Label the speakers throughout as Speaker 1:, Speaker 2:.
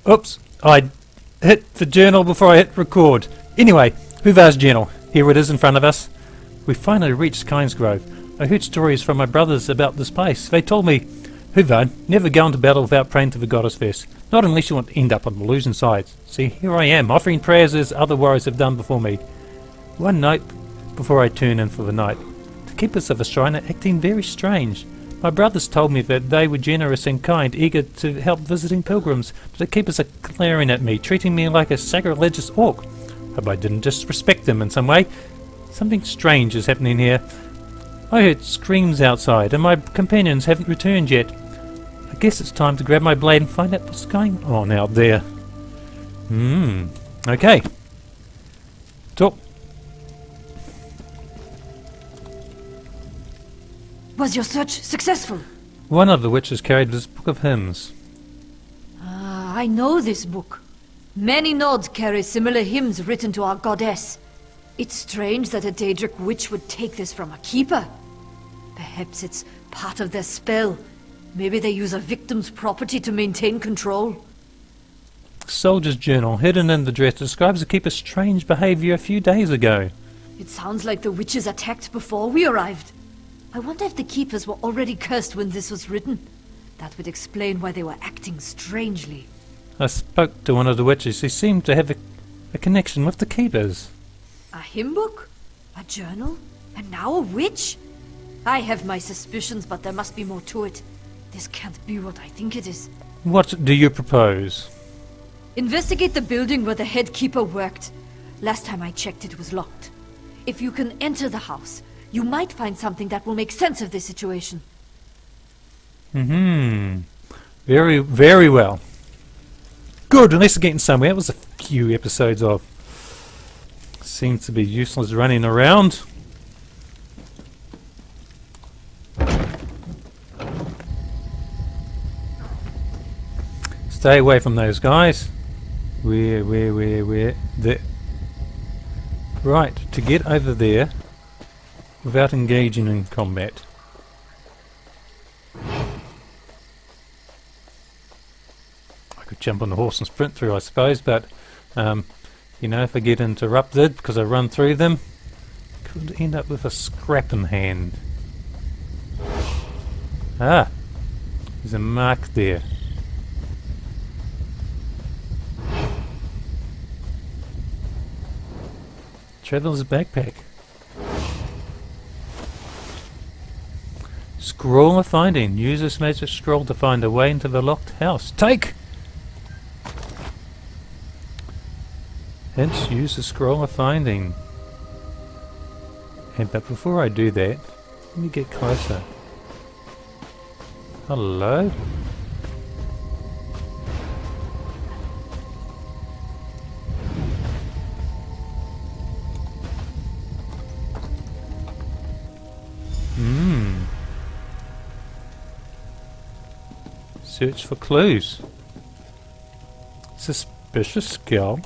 Speaker 1: Oops, I hit the journal before I hit record. Anyway, Huvar's journal. Here it is in front of us. We finally reached Kynesgrove. I heard stories from my brothers about this place. They told me, Huvar, never go into battle without praying to the goddess first. Not unless you want to end up on the losing side. See, here I am, offering prayers as other warriors have done before me. One night before I turn in for the night, the keepers of the shrine are acting very strange. My brothers told me that they were generous and kind, eager to help visiting pilgrims, but the keepers are glaring at me, treating me like a sacrilegious orc. Hope I didn't disrespect them in some way. Something strange is happening here. I heard screams outside, and my companions haven't returned yet. I guess it's time to grab my blade and find out what's going on out there. Okay. Talk.
Speaker 2: Was your search successful?
Speaker 1: One of the witches carried this book of hymns.
Speaker 2: Ah, I know this book. Many nodes carry similar hymns written to our goddess. It's strange that a Daedric witch would take this from a keeper. Perhaps it's part of their spell. Maybe they use a victim's property to maintain control.
Speaker 1: Soldier's journal, hidden in the dress, describes the keeper's strange behavior a few days ago.
Speaker 2: It sounds like the witches attacked before we arrived. I wonder if the keepers were already cursed when this was written. That would explain why they were acting strangely.
Speaker 1: I spoke to one of the witches. He seemed to have a connection with the keepers.
Speaker 2: A hymn book? A journal? And now a witch? I have my suspicions, but there must be more to it. This can't be what I think it is.
Speaker 1: What do you propose?
Speaker 2: Investigate the building where the head keeper worked. Last time I checked, it was locked. If you can enter the house, you might find something that will make sense of this situation.
Speaker 1: Very, very well. Good, at least we're getting somewhere. That was a few episodes of. Seems to be useless running around. Stay away from those guys. Where? There. Right, to get over there without engaging in combat. I could jump on the horse and sprint through, I suppose, but you know, if I get interrupted because I run through them, could end up with a scrap in hand. Ah, there's a mark there. Traveller's backpack. Scroll of finding. Use this magic scroll to find a way into the locked house. Take! Hence, use the scroll of finding. But before I do that, let me get closer. Hello? Search for clues. Suspicious skull.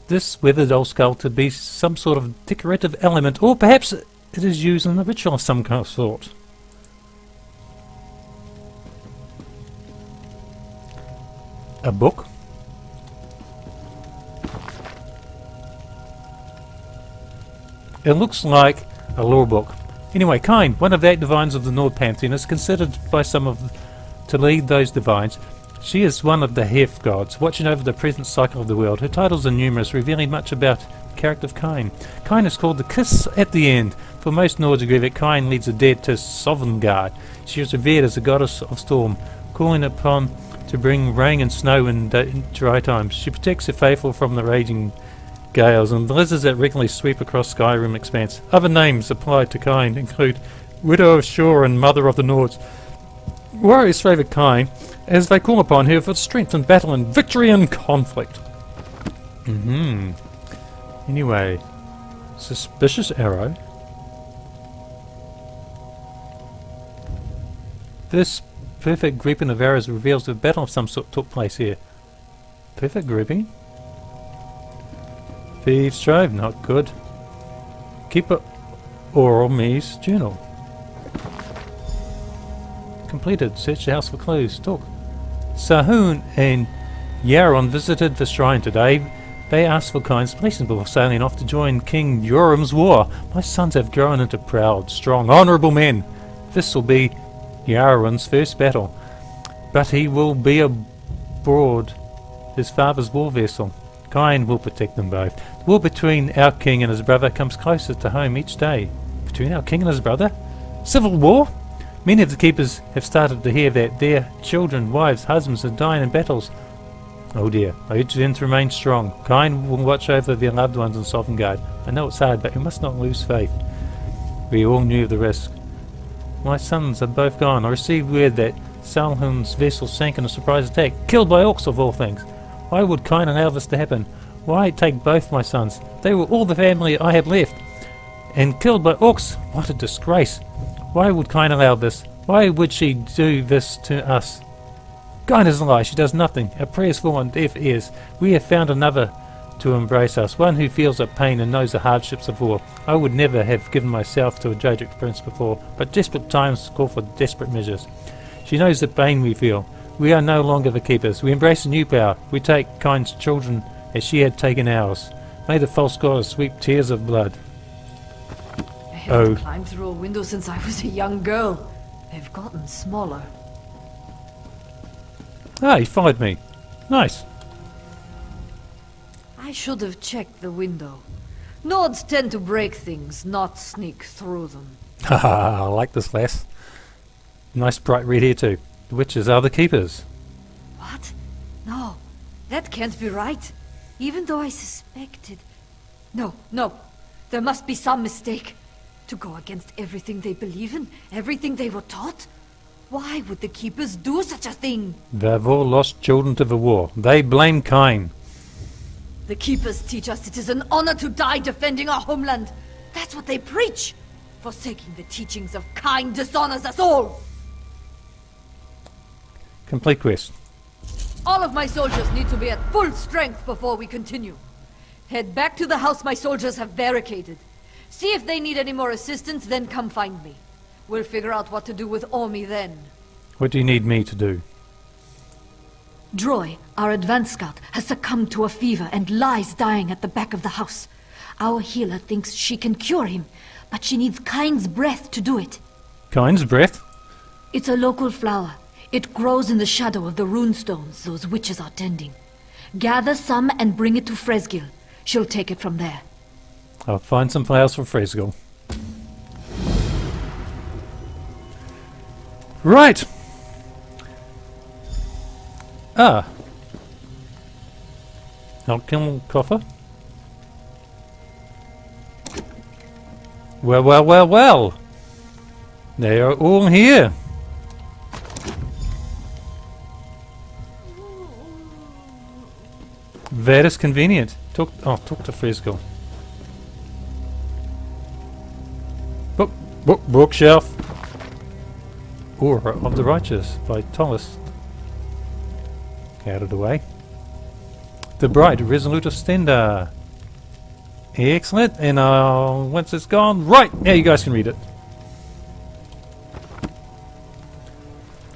Speaker 1: This weathered old skull to be some sort of decorative element, or perhaps it is used in a ritual of some kind of sort. A book. It looks like a lore book. Anyway, Kyne, one of the 8 divines of the Nord Pantheon, is considered by some to lead those divines. She is one of the Hef gods, watching over the present cycle of the world. Her titles are numerous, revealing much about the character of Kyne. Kyne is called the Kiss at the End. For most Nords agree that Kyne leads the dead to Sovngarde. She is revered as a goddess of storm, calling upon to bring rain and snow in dry times. She protects the faithful from the raging gales and blizzards that regularly sweep across Skyrim expanse. Other names applied to Kyne include Widow of Shore and Mother of the Nords. Warriors favour Kyne as they call upon her for strength in battle and victory in conflict. Anyway, suspicious arrow. This perfect grouping of arrows reveals a battle of some sort took place here. Perfect grouping? Thieves' Trove, not good. Keeper Oromy's journal. completed. Search the house for clues. Talk. Sahun and Yaron visited the shrine today. They asked for Kyne's blessing before sailing off to join King Yoram's war. My sons have grown into proud, strong, honourable men. This will be Yaron's first battle, but he will be aboard his father's war vessel. Kyne will protect them both. The war between our king and his brother comes closer to home each day. Between our king and his brother? Civil war? Many of the keepers have started to hear that their children, wives, husbands are dying in battles. Oh dear, I urge them to remain strong. Kyne will watch over their loved ones in Sovngarde. I know it's hard, but we must not lose faith. We all knew of the risk. My sons are both gone. I received word that Salhun's vessel sank in a surprise attack, killed by orcs of all things. Why would Kyne allow this to happen? Why take both my sons? They were all the family I had left. And killed by orcs? What a disgrace. Why would Kyne allow this? Why would she do this to us? Kyne is a lie. She does nothing. Our prayers fall on deaf ears. We have found another to embrace us, one who feels our pain and knows the hardships of war. I would never have given myself to a Daedric prince before, but desperate times call for desperate measures. She knows the pain we feel. We are no longer the keepers. We embrace a new power. We take Kyne's children as she had taken ours. May the false goddess sweep tears of blood.
Speaker 2: I haven't climbed through a window since I was a young girl. They've gotten smaller.
Speaker 1: Ah, he followed me. Nice.
Speaker 2: I should have checked the window. Nords tend to break things, not sneak through them.
Speaker 1: Haha, I like this lass. Nice bright red hair too. The witches are the keepers.
Speaker 2: What? No, that can't be right. Even though I suspected... No. There must be some mistake. To go against everything they believe in, everything they were taught? Why would the keepers do such a thing?
Speaker 1: They've all lost children to the war. They blame Kyne.
Speaker 2: The keepers teach us it is an honor to die defending our homeland. That's what they preach. Forsaking the teachings of Kyne dishonors us all.
Speaker 1: Complete quest.
Speaker 2: All of my soldiers need to be at full strength before we continue. Head back to the house my soldiers have barricaded. See if they need any more assistance, then come find me. We'll figure out what to do with Ormi then.
Speaker 1: What do you need me to do?
Speaker 2: Droi, our advance scout, has succumbed to a fever and lies dying at the back of the house. Our healer thinks she can cure him, but she needs Kyne's breath to do it.
Speaker 1: Kyne's breath?
Speaker 2: It's a local flower. It grows in the shadow of the runestones those witches are tending. Gather some and bring it to Fresgil. She'll take it from there.
Speaker 1: I'll find some flowers for Fresgil. Right! Ah. Alchemical coffer. Well. They are all here. That is convenient. Talk to Fresgil. Bookshelf. Aura of the Righteous by Thomas. Out of the way. The Bright Resolute of Stendar. Excellent. And once it's gone, right, now you guys can read it.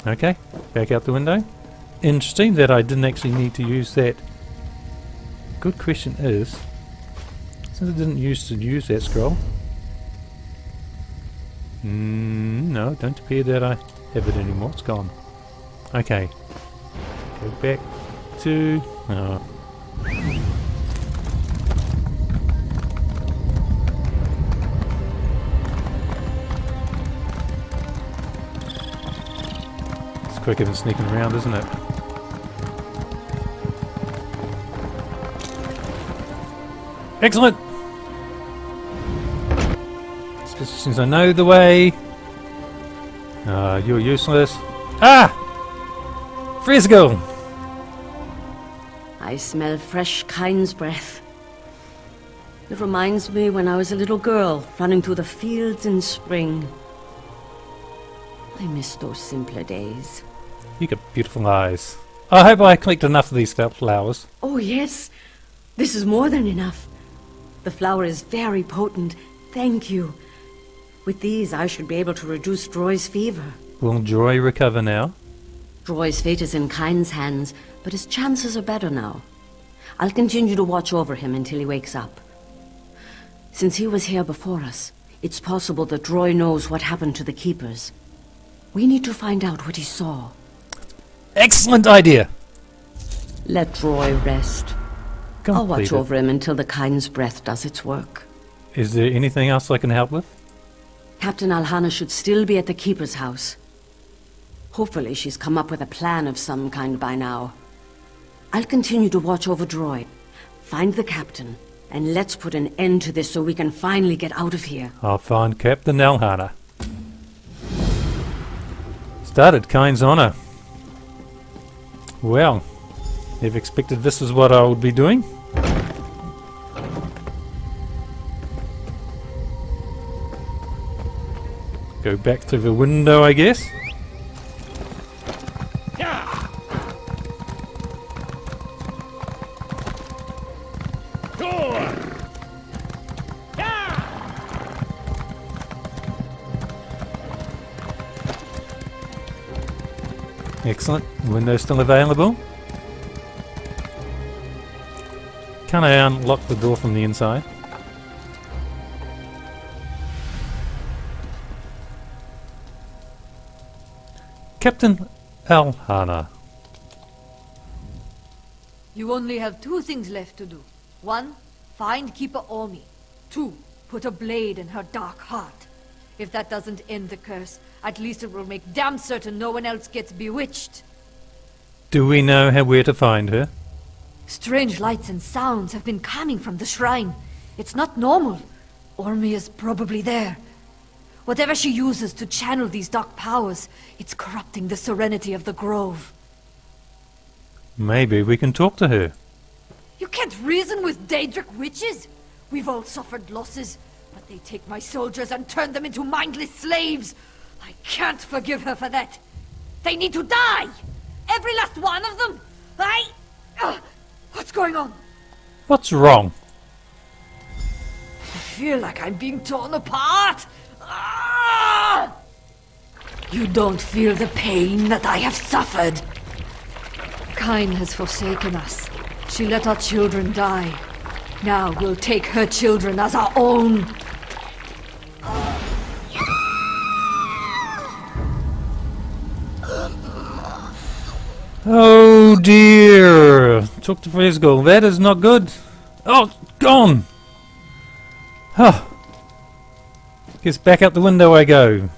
Speaker 1: Okay, back out the window. Interesting that I didn't actually need to use that. Good question is, since I didn't use that scroll. No, don't appear that I have it anymore. It's gone. Okay. Go back to... It's quicker than sneaking around, isn't it? Excellent! Especially since I know the way. You're useless. Ah! Fresgil!
Speaker 3: I smell fresh Kyne's breath. It reminds me when I was a little girl, running through the fields in spring. I miss those simpler days.
Speaker 1: You got beautiful eyes. I hope I collected enough of these flowers.
Speaker 3: Oh yes, this is more than enough. The flower is very potent, thank you. With these I should be able to reduce Droi's fever.
Speaker 1: Will Droi recover now?
Speaker 3: Droi's fate is in Kyne's hands, but his chances are better now. I'll continue to watch over him until he wakes up. Since he was here before us, it's possible that Droi knows what happened to the Keepers. We need to find out what he saw.
Speaker 1: Excellent idea!
Speaker 3: Let Droi rest. I'll watch
Speaker 1: Completed.
Speaker 3: over him until the Kyne's breath does its work.
Speaker 1: Is there anything else I can help with?
Speaker 3: Captain Alhana should still be at the Keeper's house. Hopefully she's come up with a plan of some kind by now. I'll continue to watch over Droi. Find the captain, and let's put an end to this so we can finally get out of here.
Speaker 1: I'll find Captain Alhana. Started Kyne's honor. Well, never expected this is what I would be doing. Go back through the window, I guess. Excellent. Window still available. Can I unlock the door from the inside? Captain Alhana.
Speaker 2: You only have two things left to do. One, find Keeper Omi. Two, put a blade in her dark heart. If that doesn't end the curse, at least it will make damn certain no one else gets bewitched.
Speaker 1: Do we know where to find her?
Speaker 2: Strange lights and sounds have been coming from the shrine. It's not normal. Ormi is probably there. Whatever she uses to channel these dark powers, it's corrupting the serenity of the grove.
Speaker 1: Maybe we can talk to her.
Speaker 2: You can't reason with Daedric witches. We've all suffered losses, but they take my soldiers and turn them into mindless slaves. I can't forgive her for that. They need to die! Every last one of them! What's going on?
Speaker 1: What's wrong?
Speaker 2: I feel like I'm being torn apart! Ah! You don't feel the pain that I have suffered. Kyne has forsaken us. She let our children die. Now we'll take her children as our own.
Speaker 1: Oh dear! Took the physical. That is not good. Oh, gone! Huh. Guess back out the window I go.